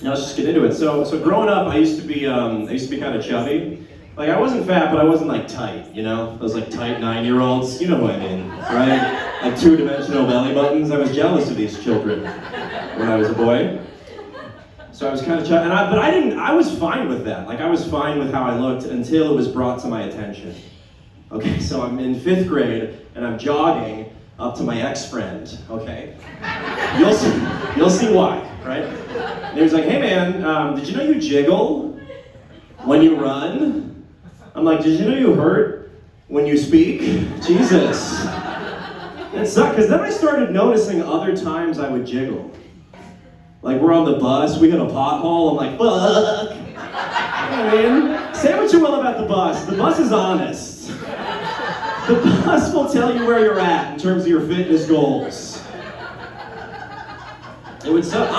Now let's just get into it. So growing up, I used to be kind of chubby. Like I wasn't fat, but I wasn't like tight. You know, those like tight 9-year-olds. You know what I mean, right? Like 2-dimensional belly buttons. I was jealous of these children when I was a boy. So I was kind of chubby, but I was fine with that. Like I was fine with how I looked until it was brought to my attention. Okay, so I'm in 5th grade and I'm jogging up to my ex-friend. Okay, you'll see why, right? And he was like, "Hey man, did you know you jiggle when you run?" I'm like, "Did you know you hurt when you speak?" Jesus. It sucked, because then I started noticing other times I would jiggle. Like we're on the bus, we hit a pothole, I'm like, fuck. You know what I mean? Say what you will about the bus. The bus is honest. The bus will tell you where you're at in terms of your fitness goals. It would suck.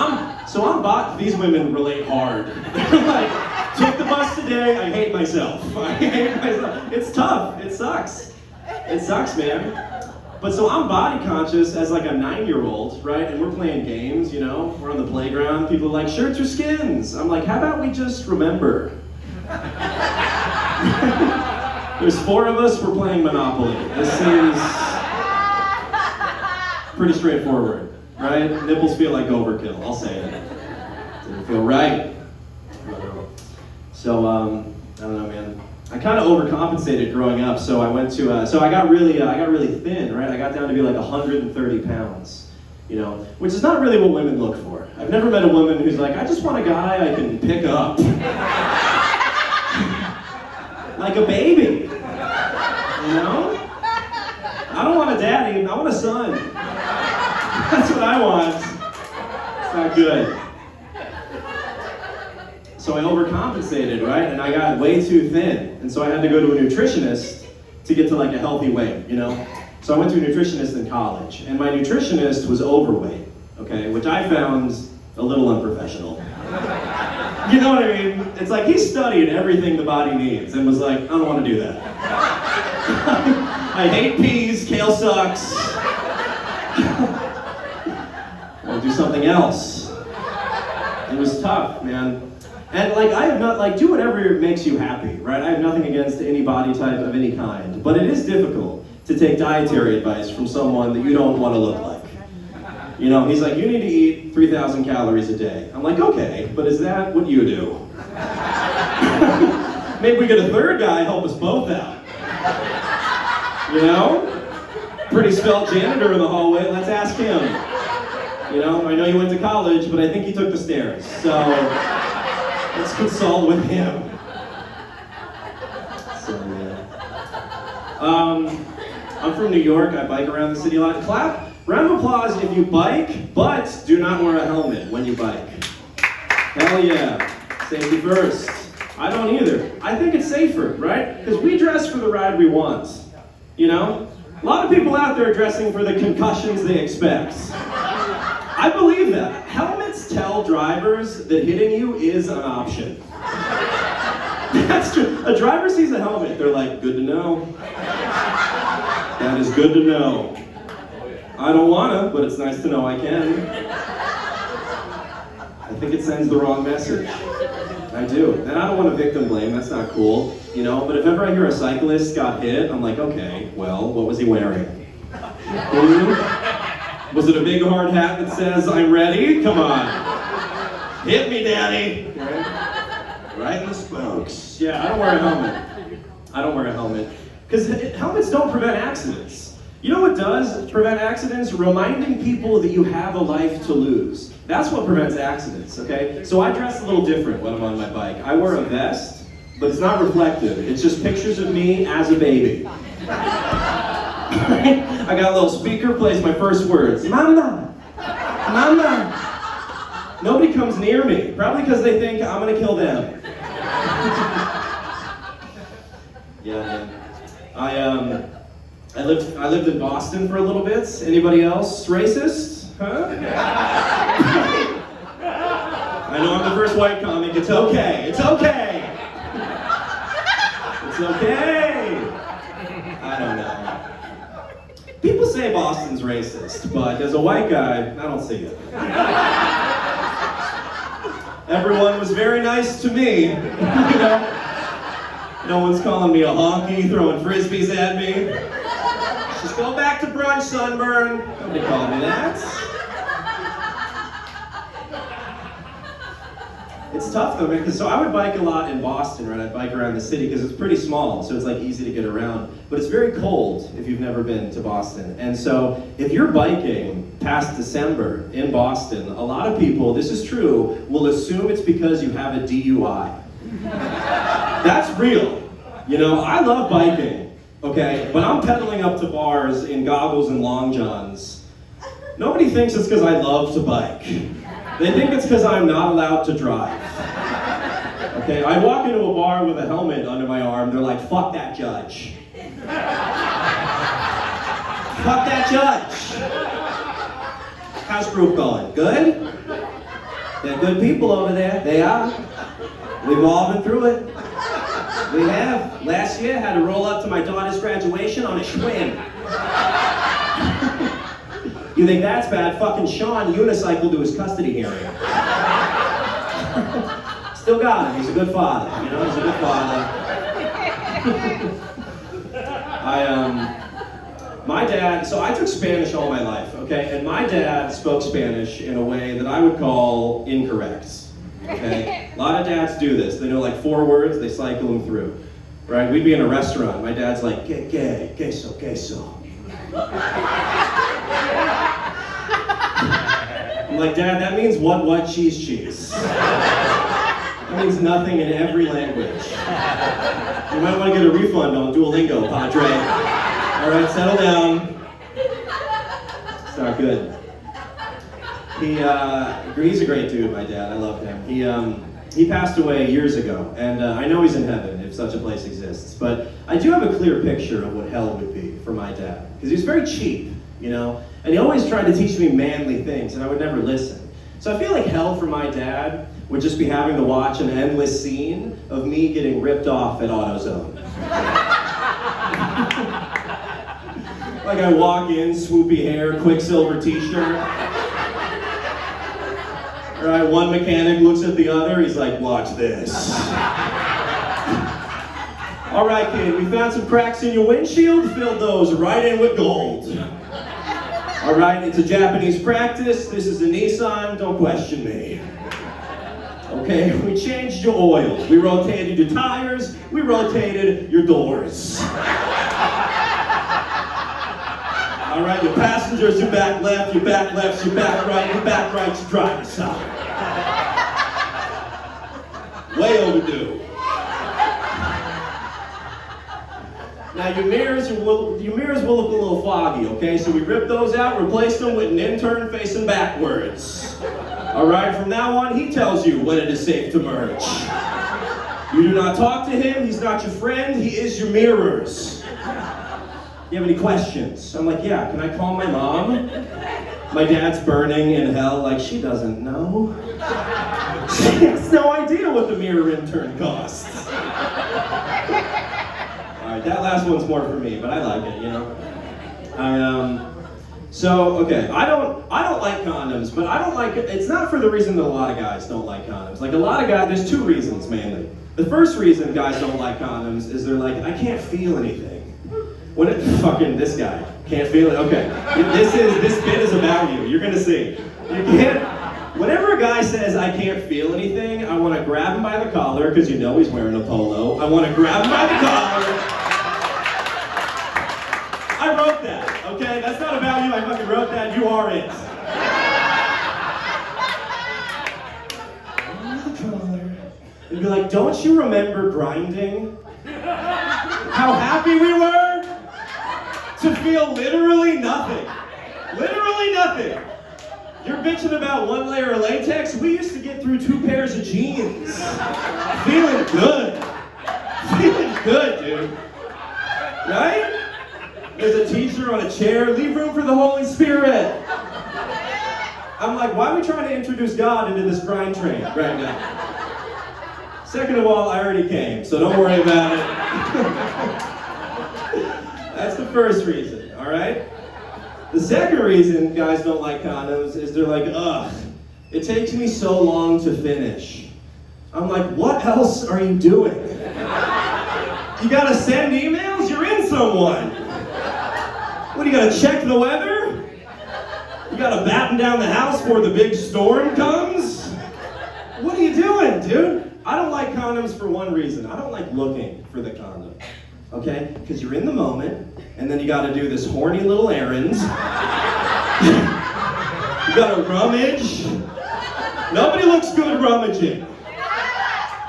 These women relate hard. They're like, took the bus today, I hate myself. I hate myself. It's tough, it sucks. It sucks, man. But so I'm body conscious as like a 9-year-old, right? And we're playing games, you know? We're on the playground, people are like, shirts or skins? I'm like, how about we just remember? There's 4 of us, we're playing Monopoly. This seems pretty straightforward, right? Nipples feel like overkill, I'll say it. Didn't feel right. So, I don't know, man. I kind of overcompensated growing up, so I went to, I got really thin, right? I got down to be like 130 pounds, you know, which is not really what women look for. I've never met a woman who's like, I just want a guy I can pick up. Like a baby, you know? I don't want a daddy, I want a son. That's what I want. It's not good. So I overcompensated, right? And I got way too thin. And so I had to go to a nutritionist to get to like a healthy weight, you know? So I went to a nutritionist in college, and my nutritionist was overweight, okay? Which I found a little unprofessional. You know what I mean? It's like he studied everything the body needs and was like, I don't want to do that. I hate peas, kale sucks. I'll do something else. It was tough, man. And like, I have not, like, do whatever makes you happy, right? I have nothing against any body type of any kind, but it is difficult to take dietary advice from someone that you don't want to look like. You know, he's like, you need to eat 3,000 calories a day. I'm like, okay, but is that what you do? Maybe we get a third guy help us both out. You know? Pretty svelte janitor in the hallway, let's ask him. You know, I know you went to college, but I think he took the stairs, so let's consult with him. So, yeah. I'm from New York, I bike around the city a lot. Clap. Round of applause if you bike, but do not wear a helmet when you bike. Hell yeah. Safety first. I don't either. I think it's safer, right? Because we dress for the ride we want. You know? A lot of people out there dressing for the concussions they expect. I believe that. Helmets tell drivers that hitting you is an option. That's true. A driver sees a helmet, they're like, good to know. That is good to know. I don't wanna, but it's nice to know I can. I think it sends the wrong message. I do. And I don't want to victim blame, that's not cool. You know, but if ever I hear a cyclist got hit, I'm like, okay, well, what was he wearing? Was it a big hard hat that says, I'm ready? Come on. Hit me, daddy. Right in the spokes. Yeah, I don't wear a helmet. I don't wear a helmet. Because helmets don't prevent accidents. You know what does prevent accidents? Reminding people that you have a life to lose. That's what prevents accidents, okay? So I dress a little different when I'm on my bike. I wear a vest, but it's not reflective. It's just pictures of me as a baby. I got a little speaker, plays my first words. Mama! Mama! Nobody comes near me, probably because they think I'm gonna kill them. Yeah, man. I lived in Boston for a little bit. Anybody else racist? Huh? I know I'm the first white comic. It's okay. It's okay. It's okay. I don't know. People say Boston's racist, but as a white guy, I don't see it. Everyone was very nice to me. No one's calling me a honky, throwing frisbees at me. Just go back to brunch, sunburn. Nobody called me that. It's tough though, because so I would bike a lot in Boston, right? I'd bike around the city because it's pretty small, so it's like easy to get around. But it's very cold if you've never been to Boston. And so if you're biking past December in Boston, a lot of people, this is true, will assume it's because you have a DUI. That's real. I love biking, okay? When I'm pedaling up to bars in goggles and long johns, nobody thinks it's because I love to bike. They think it's because I'm not allowed to drive. Okay, I walk into a bar with a helmet under my arm, they're like, fuck that judge. Fuck that judge. How's group going? Good? They're good people over there. They are. We've all been through it. We have. Last year, had to roll up to my daughter's graduation on a Schwinn. You think that's bad? Fucking Sean unicycled to his custody hearing. Still got him. He's a good father. He's a good father. My dad, so I took Spanish all my life, okay? And my dad spoke Spanish in a way that I would call incorrect, okay? A lot of dads do this. They know like 4 words, they cycle them through, right? We'd be in a restaurant. My dad's like, que, queso, queso. I'm like, Dad, that means what, cheese, cheese. That means nothing in every language. You might want to get a refund on Duolingo, Padre. All right, settle down. It's not good. He's a great dude, my dad. I love him. He passed away years ago, and I know he's in heaven, if such a place exists. But I do have a clear picture of what hell would be for my dad, because he was very cheap, and he always tried to teach me manly things, and I would never listen. So I feel like hell for my dad would just be having to watch an endless scene of me getting ripped off at AutoZone. Like I walk in, swoopy hair, Quicksilver t-shirt. All right, one mechanic looks at the other, he's like, watch this. All right, kid, we found some cracks in your windshield, filled those right in with gold. All right, it's a Japanese practice, this is a Nissan, don't question me. Okay, we changed your oil, we rotated your tires, we rotated your doors. All right, your passengers, your back left, your back left, your back right, your driver's side. Way overdue. Now your mirrors will look a little foggy, okay? So we ripped those out, replaced them with an intern facing backwards. All right, from now on, he tells you when it is safe to merge. You do not talk to him, he's not your friend, he is your mirrors. You have any questions? I'm like, yeah, can I call my mom? My dad's burning in hell, like she doesn't know. She has no idea what the mirror intern costs. All right, that last one's more for me, but I like it, Okay, I don't like condoms, but I don't like it. It's not for the reason that a lot of guys don't like condoms. Like a lot of guys, there's 2 reasons mainly. The first reason guys don't like condoms is they're like, I can't feel anything. This guy can't feel it. Okay, this bit is about you. You're gonna see. You can't. Whenever a guy says I can't feel anything, I want to grab him by the collar because he's wearing a polo. I want to grab him by the collar. I wrote that. Okay, that's not about you. I fucking wrote that. You are it. And be like, don't you remember grinding? How happy we were? To feel literally nothing. Literally nothing. You're bitching about 1 layer of latex? We used to get through 2 pairs of jeans. Feeling good. Feeling good, dude. Right? There's a teacher on a chair. Leave room for the Holy Spirit. I'm like, why are we trying to introduce God into this grind train right now? Second of all, I already came, so don't worry about it. That's the first reason, all right? The second reason guys don't like condoms is they're like, ugh, It takes me so long to finish. I'm like, what else are you doing? You gotta send emails? You're in someone. What, you gotta check the weather? You gotta batten down the house before the big storm comes? What are you doing, dude? I don't like condoms for one reason. I don't like looking for the condom. Okay? Because you're in the moment, and then you gotta do this horny little errand. You gotta rummage. Nobody looks good rummaging.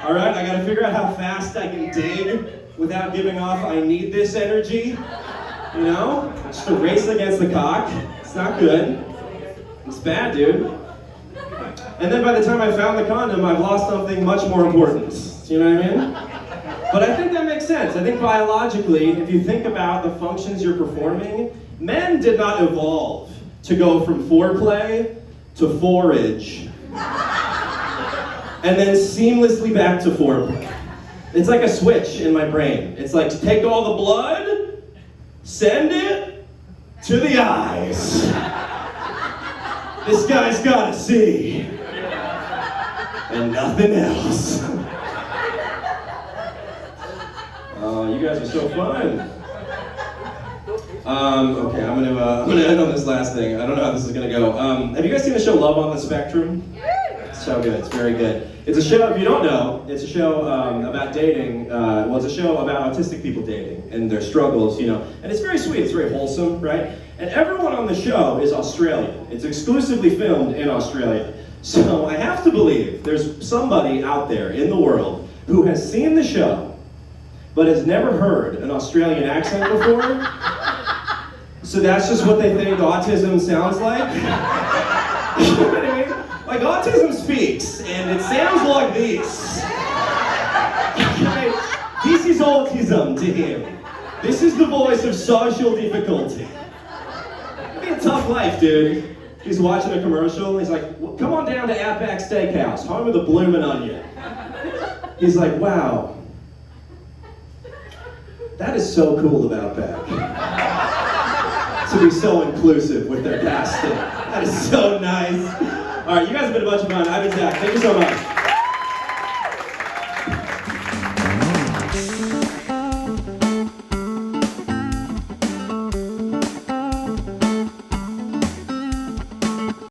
Alright, I gotta figure out how fast I can dig without giving off I need this energy. You know? Just a race against the cock. It's not good. It's bad, dude. And then by the time I found the condom, I've lost something much more important. You know what I mean? But I think that makes sense. I think biologically, if you think about the functions you're performing, men did not evolve to go from foreplay to forage, and then seamlessly back to foreplay. It's like a switch in my brain. It's like, take all the blood, send it to the eyes. This guy's gotta see, and nothing else. Oh, you guys are so fun. Okay, I'm gonna end on this last thing. I don't know how this is gonna go. Have you guys seen the show Love on the Spectrum? It's so good. It's very good. It's a show, if you don't know, it's a show about dating. Well, it's a show about autistic people dating and their struggles, you know. And it's very sweet. It's very wholesome, right? And everyone on the show is Australian. It's exclusively filmed in Australia. So I have to believe there's somebody out there in the world who has seen the show, but has never heard an Australian accent before. So that's just what they think autism sounds like. You know what I mean? Like, autism speaks, and it sounds like this. Okay? This is autism to him. This is the voice of social difficulty. It'd be a tough life, dude. He's watching a commercial, and he's like, well, come on down to Outback Steakhouse, home of the bloomin' onion. He's like, wow. That is so cool about Outback. To be so inclusive with their casting. That is so nice. All right, you guys have been a bunch of fun. I've been Zach. Thank you so much.